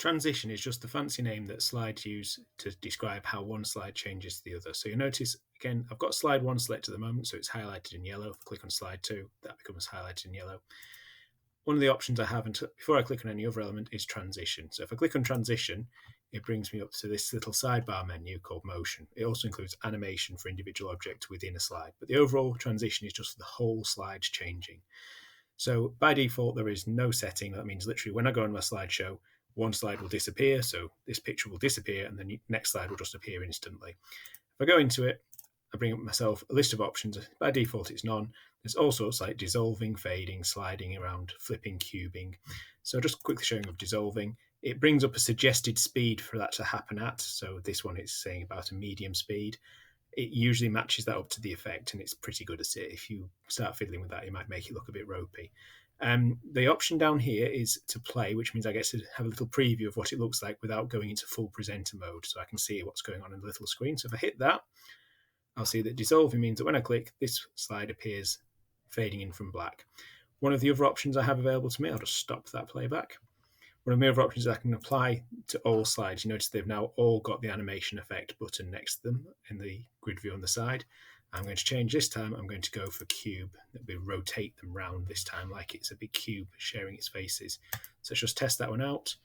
transition is just the fancy name that slides use to describe how one slide changes to the other. So you notice, again, I've got slide 1 selected at the moment, so it's highlighted in yellow. If I click on slide 2, that becomes highlighted in yellow. One of the options I have before I click on any other element is transition. So if I click on transition, it brings me up to this little sidebar menu called motion. It also includes animation for individual objects within a slide, but the overall transition is just the whole slide changing. So by default, there is no setting. That means literally when I go on my slideshow, one slide will disappear. So this picture will disappear and the next slide will just appear instantly. If I go into it, I bring up myself a list of options. By default, it's none. There's all sorts like dissolving, fading, sliding around, flipping, cubing. So just quickly showing of dissolving. It brings up a suggested speed for that to happen at. So this one is saying about a medium speed. It usually matches that up to the effect, and it's pretty good at it. If you start fiddling with that, it might make it look a bit ropey. The option down here is to play, which means I get to have a little preview of what it looks like without going into full presenter mode, so I can see what's going on in the little screen. So if I hit that, I'll see that dissolving means that when I click, this slide appears fading in from black. One of the other options I have available to me, I'll just stop that playback. One of the other options I can apply to all slides. You notice they've now all got the animation effect button next to them in the grid view on the side. I'm going to change this time. I'm going to go for cube. That will rotate them round this time like it's a big cube sharing its faces. So let's just test that one out.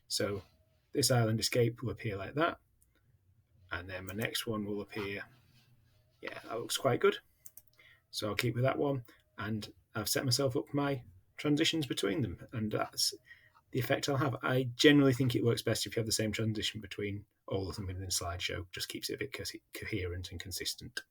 So this island escape will appear like that. And then my next one will appear. Yeah, that looks quite good. So I'll keep with that one. And I've set myself up my transitions between them. And that's the effect I'll have. I generally think it works best if you have the same transition between all of them within the slideshow. Just keeps it a bit coherent and consistent.